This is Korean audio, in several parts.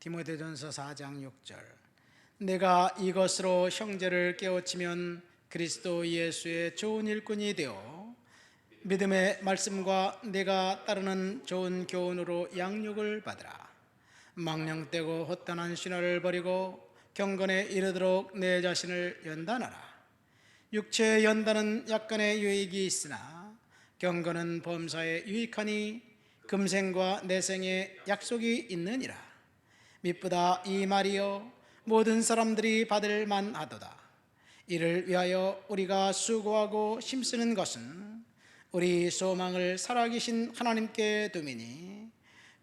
디모데전서 4장 6절. 내가 이것으로 형제를 깨우치면 그리스도 예수의 좋은 일꾼이 되어 믿음의 말씀과 내가 따르는 좋은 교훈으로 양육을 받으라. 망령되고 헛단한 신화를 버리고 경건에 이르도록 내 자신을 연단하라. 육체의 연단은 약간의 유익이 있으나 경건은 범사에 유익하니 금생과 내생에 약속이 있느니라. 미쁘다 이 말이여 모든 사람들이 받을 만하도다. 이를 위하여 우리가 수고하고 힘쓰는 것은 우리 소망을 살아계신 하나님께 둠이니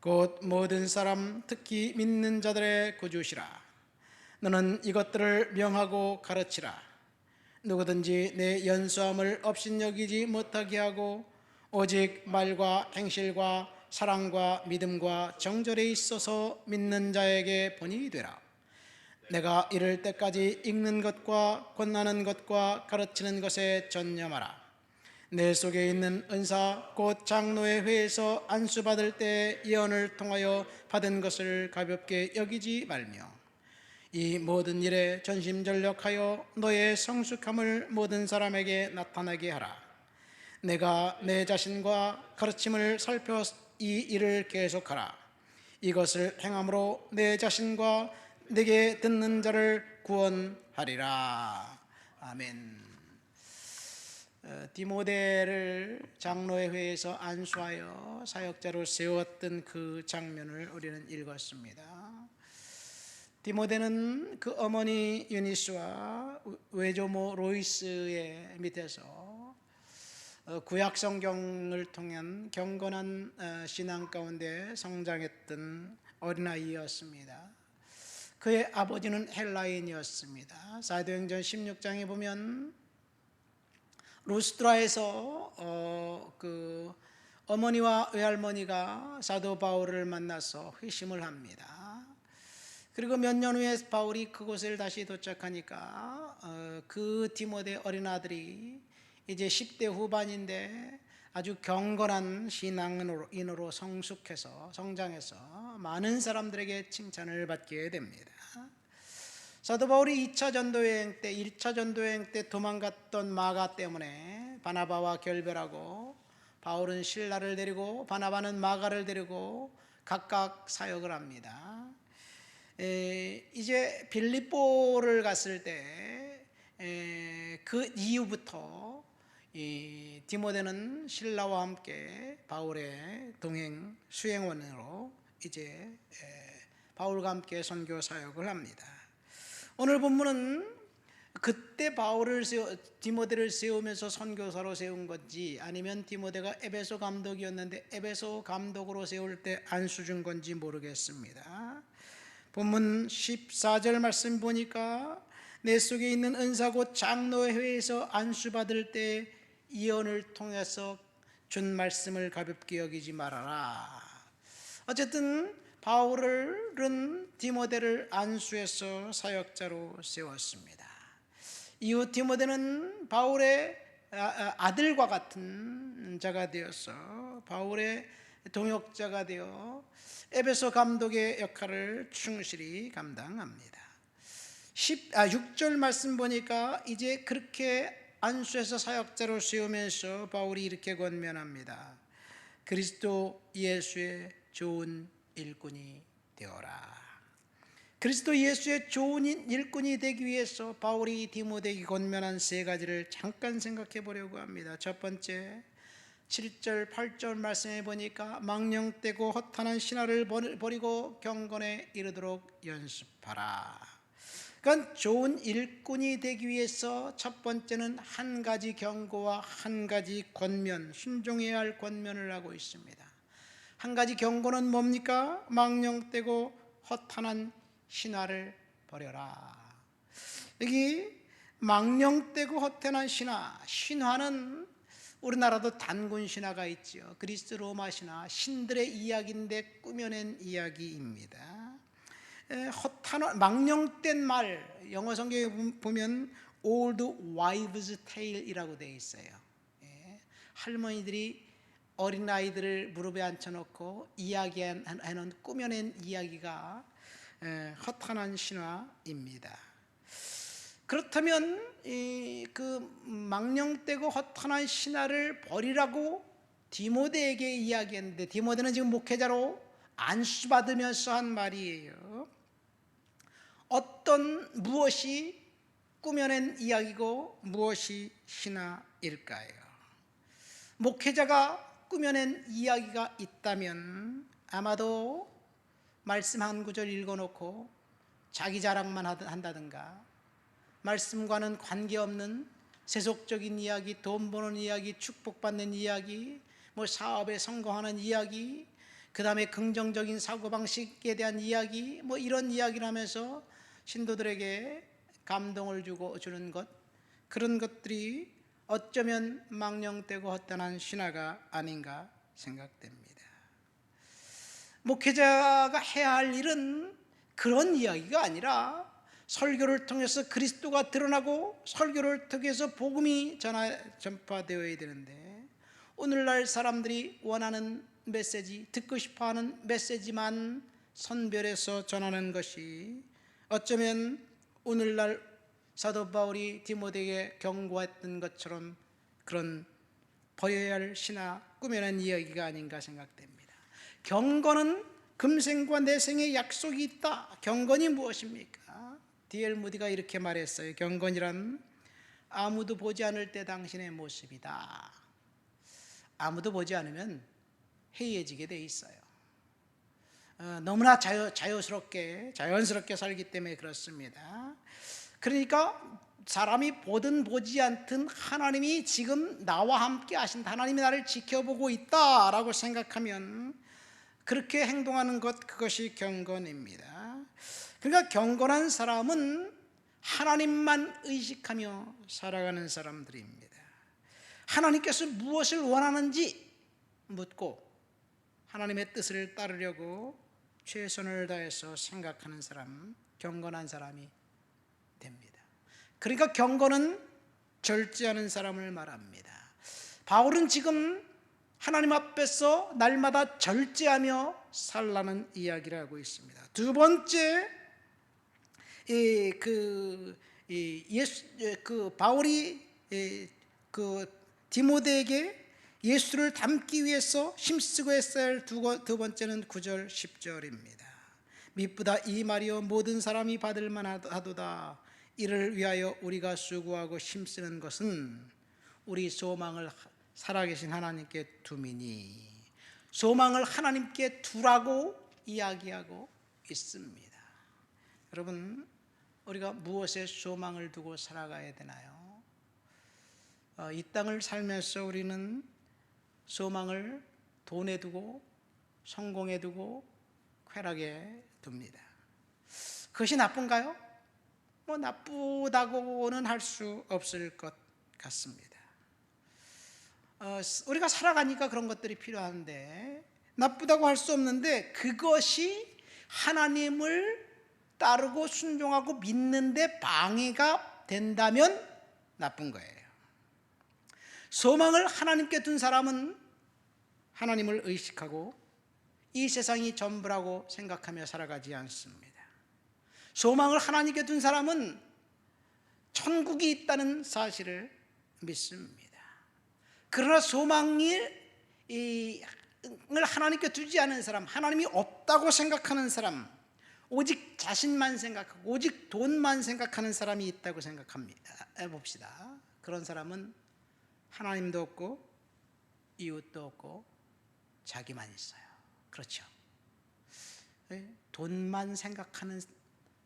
곧 모든 사람 특히 믿는 자들의 구주시라. 너는 이것들을 명하고 가르치라. 누구든지 내 연수함을 업신여기지 못하게 하고 오직 말과 행실과 사랑과 믿음과 정절에 있어서 믿는 자에게 본이 되라. 내가 이를 때까지 읽는 것과 권하는 것과 가르치는 것에 전념하라. 내 속에 있는 은사 곧 장로의 회에서 안수받을 때 예언을 통하여 받은 것을 가볍게 여기지 말며 이 모든 일에 전심전력하여 너의 성숙함을 모든 사람에게 나타나게 하라. 내가 내 자신과 가르침을 살펴 이 일을 계속하라. 이것을 행함으로 내 자신과 내게 듣는 자를 구원하리라. 아멘. 디모데를 장로의 회에서 안수하여 사역자로 세웠던 그 장면을 우리는 읽었습니다. 디모데는 그 어머니 유니스와 외조모 로이스의 밑에서 구약 성경을 통한 경건한 신앙 가운데 성장했던 어린아이였습니다. 그의 아버지는 헬라인이었습니다. 사도행전 16장에 보면 루스드라에서 그 어머니와 외할머니가 사도 바울을 만나서 회심을 합니다. 그리고 몇 년 후에 바울이 그곳을 다시 도착하니까 그 디모데 어린아들이 이제 10대 후반인데 아주 경건한 신앙인으로 성숙해서 성장해서 많은 사람들에게 칭찬을 받게 됩니다. 사도 바울이 2차 전도여행 때 1차 전도여행 때 도망갔던 마가 때문에 바나바와 결별하고 바울은 실라를 데리고 바나바는 마가를 데리고 각각 사역을 합니다. 이제 빌립보를 갔을 때 그 이후부터 이 디모데는 신라와 함께 바울의 동행 수행원으로 이제 바울과 함께 선교 사역을 합니다. 오늘 본문은 그때 디모데를 세우면서 선교사로 세운 건지 아니면 디모데가 에베소 감독이었는데 에베소 감독으로 세울 때 안수 준 건지 모르겠습니다. 본문 14절 말씀 보니까 내 속에 있는 은사 곧 장로의 회에서 안수받을 때 예언을 통해서 준 말씀을 가볍게 여기지 말아라. 어쨌든 바울은 디모데를 안수해서 사역자로 세웠습니다. 이후 디모데는 바울의 아들과 같은 자가 되어서 바울의 동역자가 되어 에베소 감독의 역할을 충실히 감당합니다. 6절 말씀 보니까 이제 그렇게 안수해서 사역자로 세우면서 바울이 이렇게 권면합니다. 그리스도 예수의 좋은 일꾼이 되어라. 그리스도 예수의 좋은 일꾼이 되기 위해서 바울이 디모데에게 권면한 세 가지를 잠깐 생각해 보려고 합니다. 첫 번째, 7절 8절 말씀해 보니까 망령되고 허탄한 신화를 버리고 경건에 이르도록 연습하라. 그러니까 좋은 일꾼이 되기 위해서 첫 번째는 한 가지 경고와 한 가지 권면, 순종해야 할 권면을 하고 있습니다. 한 가지 경고는 뭡니까? 망령되고 허탄한 신화를 버려라. 여기 망령되고 허탄한 신화는 우리나라도 단군 신화가 있죠. 그리스 로마 신화, 신들의 이야기인데 꾸며낸 이야기입니다. 망령된 말, 영어 성경에 보면 Old Wives' Tale이라고 되어 있어요. 할머니들이 어린아이들을 무릎에 앉혀놓고 이야기하는 꾸며낸 이야기가 허탄한 신화입니다. 그렇다면 그 망령되고 허탄한 신화를 버리라고 디모데에게 이야기했는데, 디모데는 지금 목회자로 안수받으면서 한 말이에요. 무엇이 꾸며낸 이야기고 무엇이 신화일까요? 목회자가 꾸며낸 이야기가 있다면 아마도 말씀 한 구절 읽어놓고 자기 자랑만 한다든가, 말씀과는 관계없는 세속적인 이야기, 돈 버는 이야기, 축복받는 이야기, 사업에 성공하는 이야기, 그 다음에 긍정적인 사고방식에 대한 이야기, 이런 이야기를 하면서 신도들에게 감동을 주는 것, 그런 것들이 어쩌면 망령되고 허탄한 신화가 아닌가 생각됩니다. 목회자가 해야 할 일은 그런 이야기가 아니라 설교를 통해서 그리스도가 드러나고 설교를 통해서 복음이 전파되어야 되는데, 오늘날 사람들이 원하는 메시지, 듣고 싶어하는 메시지만 선별해서 전하는 것이 어쩌면 오늘날 사도 바울이 디모데에게 경고했던 것처럼 그런 버려야 할 신화, 꾸며낸 이야기가 아닌가 생각됩니다. 경건은 금생과 내생의 약속이 있다. 경건이 무엇입니까? D.L. 무디가 이렇게 말했어요. 경건이란 아무도 보지 않을 때 당신의 모습이다. 아무도 보지 않으면 해이해지게 돼 있어요. 너무나 자연스럽게 살기 때문에 그렇습니다. 그러니까 사람이 보든 보지 않든 하나님이 지금 나와 함께 하신다, 하나님이 나를 지켜보고 있다라고 생각하면 그렇게 행동하는 것, 그것이 경건입니다. 그러니까 경건한 사람은 하나님만 의식하며 살아가는 사람들입니다. 하나님께서 무엇을 원하는지 묻고 하나님의 뜻을 따르려고 최선을 다해서 생각하는 사람, 경건한 사람이 됩니다. 그러니까 경건은 절제하는 사람을 말합니다. 바울은 지금 하나님 앞에서 날마다 절제하며 살라는 이야기를 하고 있습니다. 두 번째, 바울이 디모데에게 예수를 닮기 위해서 힘쓰고 했어야 할 두 번째는 9절 10절입니다. 미쁘다 이 말이요 모든 사람이 받을 만하도다. 이를 위하여 우리가 수고하고 힘쓰는 것은 우리 소망을 살아계신 하나님께 둠이니, 소망을 하나님께 두라고 이야기하고 있습니다. 여러분, 우리가 무엇에 소망을 두고 살아가야 되나요? 이 땅을 살면서 우리는 소망을 돈에 두고, 성공에 두고, 쾌락에 둡니다. 그것이 나쁜가요? 나쁘다고는 할 수 없을 것 같습니다. 우리가 살아가니까 그런 것들이 필요한데, 나쁘다고 할 수 없는데, 그것이 하나님을 따르고 순종하고 믿는데 방해가 된다면 나쁜 거예요. 소망을 하나님께 둔 사람은 하나님을 의식하고 이 세상이 전부라고 생각하며 살아가지 않습니다. 소망을 하나님께 둔 사람은 천국이 있다는 사실을 믿습니다. 그러나 소망을 하나님께 두지 않은 사람, 하나님이 없다고 생각하는 사람, 오직 자신만 생각하고 오직 돈만 생각하는 사람이 있다고 생각합니다. 해봅시다. 그런 사람은 하나님도 없고 이웃도 없고 자기만 있어요. 그렇죠? 돈만 생각하는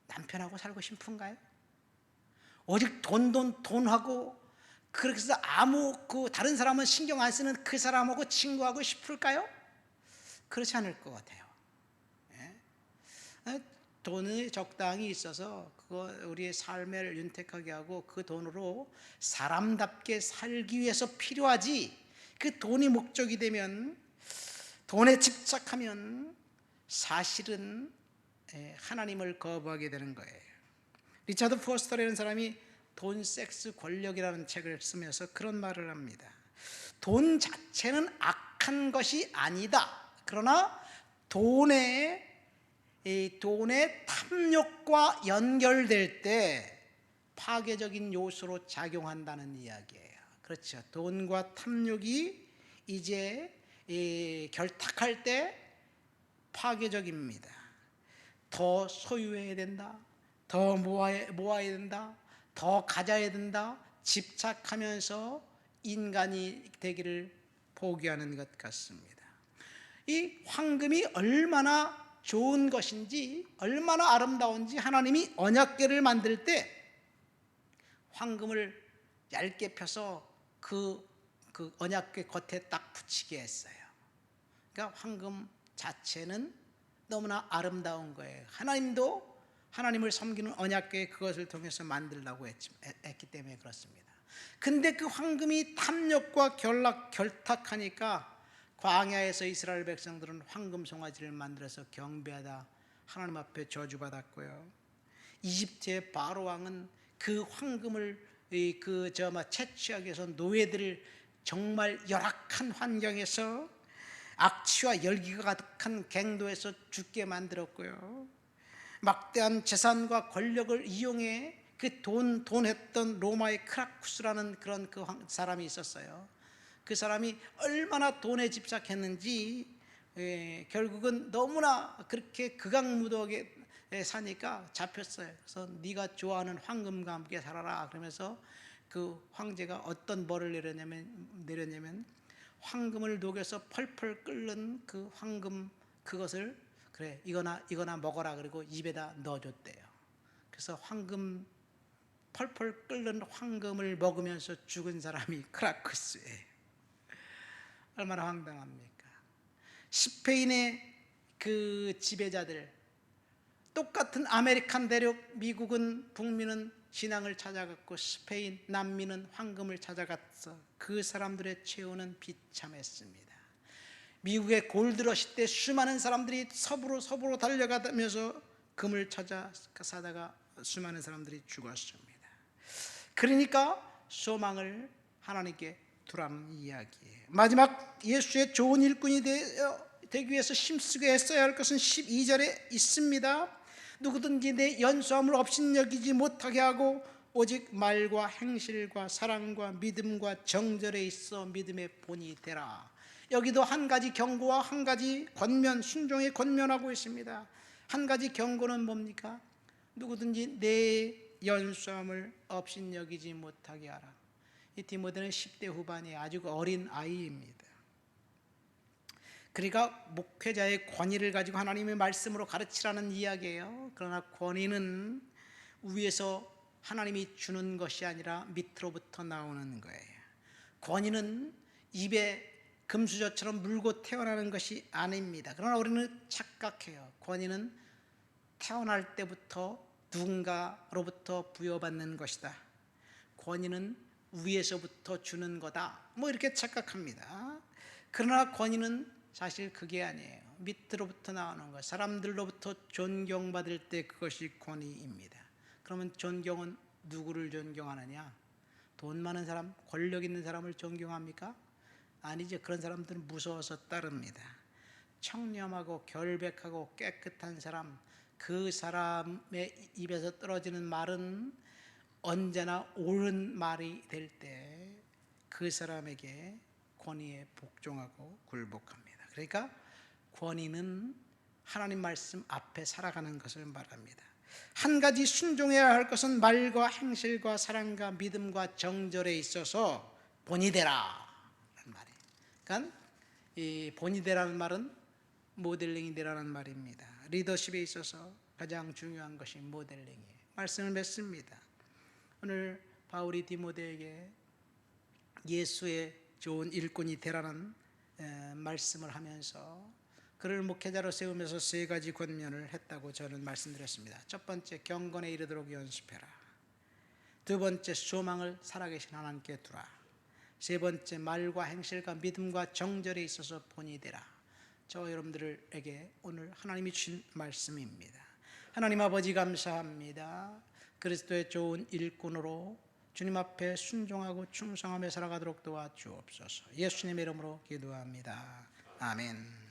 남편하고 살고 싶은가요? 오직 돈하고 그렇게 해서 다른 사람은 신경 안 쓰는 그 사람하고 친구하고 싶을까요? 그렇지 않을 것 같아요. 돈이 적당히 있어서 우리의 삶을 윤택하게 하고 그 돈으로 사람답게 살기 위해서 필요하지, 그 돈이 목적이 되면, 돈에 집착하면 사실은 하나님을 거부하게 되는 거예요. 리차드 포스터라는 사람이 돈, 섹스, 권력이라는 책을 쓰면서 그런 말을 합니다. 돈 자체는 악한 것이 아니다. 그러나 돈에 탐욕과 연결될 때 파괴적인 요소로 작용한다는 이야기예요. 그렇죠. 돈과 탐욕이 이제 결탁할 때 파괴적입니다. 더 소유해야 된다, 더 모아야 된다, 더 가져야 된다, 집착하면서 인간이 되기를 포기하는 것 같습니다. 이 황금이 얼마나 좋은 것인지, 얼마나 아름다운지 하나님이 언약궤를 만들 때 황금을 얇게 펴서 그 언약궤 겉에 딱 붙이게 했어요. 그러니까 황금 자체는 너무나 아름다운 거예요. 하나님도 하나님을 섬기는 언약궤 그것을 통해서 만들라고 했기 때문에 그렇습니다. 근데 그 황금이 탐욕과 결탁하니까 광야에서 이스라엘 백성들은 황금 송아지를 만들어서 경배하다 하나님 앞에 저주받았고요. 이집트의 바로 왕은 그 황금을 채취하기 위해서 노예들을 정말 열악한 환경에서 악취와 열기가 가득한 갱도에서 죽게 만들었고요. 막대한 재산과 권력을 이용해 그 돈 했던 로마의 크라쿠스라는 그런 사람이 있었어요. 그 사람이 얼마나 돈에 집착했는지 결국은 너무나 그렇게 극악무도하게 사니까 잡혔어요. 그래서 네가 좋아하는 황금과 함께 살아라 그러면서 그 황제가 어떤 벌을 내렸냐면 황금을 녹여서 펄펄 끓는 그 황금 그것을 그래 이거나 먹어라 그리고 입에다 넣어줬대요. 그래서 황금 펄펄 끓는 황금을 먹으면서 죽은 사람이 크라쿠스예요. 얼마나 황당합니까? 스페인의 그 지배자들, 똑같은 아메리칸 대륙, 미국은 북미는 신앙을 찾아갔고 스페인, 남미는 황금을 찾아갔어. 그 사람들의 최후는 비참했습니다. 미국의 골드러시 때 수많은 사람들이 서부로 달려가면서 금을 찾아 사다가 수많은 사람들이 죽었습니다. 그러니까 소망을 하나님께 두라는 이야기예요. 마지막 예수의 좋은 일꾼이 되기 위해서 힘쓰게 했어야 할 것은 12절에 있습니다. 누구든지 내 연소함을 업신여기지 못하게 하고 오직 말과 행실과 사랑과 믿음과 정절에 있어 믿음의 본이 되라. 여기도 한 가지 경고와 한 가지 권면, 순종의 권면하고 있습니다. 한 가지 경고는 뭡니까? 누구든지 내 연소함을 업신여기지 못하게 하라. 이 디모데는 10대 후반의 아주 어린 아이입니다. 그러니까 목회자의 권위를 가지고 하나님의 말씀으로 가르치라는 이야기예요. 그러나 권위는 위에서 하나님이 주는 것이 아니라 밑으로부터 나오는 거예요. 권위는 입에 금수저처럼 물고 태어나는 것이 아닙니다. 그러나 우리는 착각해요. 권위는 태어날 때부터 누군가로부터 부여받는 것이다. 권위는 위에서부터 주는 거다. 이렇게 착각합니다. 그러나 권위는 사실 그게 아니에요. 밑으로부터 나오는 것, 사람들로부터 존경받을 때 그것이 권위입니다. 그러면 존경은 누구를 존경하느냐? 돈 많은 사람, 권력 있는 사람을 존경합니까? 아니죠. 그런 사람들은 무서워서 따릅니다. 청렴하고 결백하고 깨끗한 사람, 그 사람의 입에서 떨어지는 말은 언제나 옳은 말이 될 때 그 사람에게 권위에 복종하고 굴복합니다. 그러니까 권위는 하나님 말씀 앞에 살아가는 것을 말합니다. 한 가지 순종해야 할 것은 말과 행실과 사랑과 믿음과 정절에 있어서 본이 되라 라는 말이에요. 그러니까 이 본이 되라는 말은 모델링이 되라는 말입니다. 리더십에 있어서 가장 중요한 것이 모델링이에요. 말씀을 맺습니다. 오늘 바울이 디모데에게 예수의 좋은 일꾼이 되라는 말씀을 하면서 그를 목회자로 세우면서 세 가지 권면을 했다고 저는 말씀드렸습니다. 첫 번째, 경건에 이르도록 연습해라. 두 번째, 소망을 살아계신 하나님께 두라. 세 번째, 말과 행실과 믿음과 정절에 있어서 본이 되라. 저 여러분들에게 오늘 하나님이 주신 말씀입니다. 하나님 아버지 감사합니다. 그리스도의 좋은 일꾼으로 주님 앞에 순종하고 충성하며 살아가도록 도와주옵소서. 예수님의 이름으로 기도합니다. 아멘.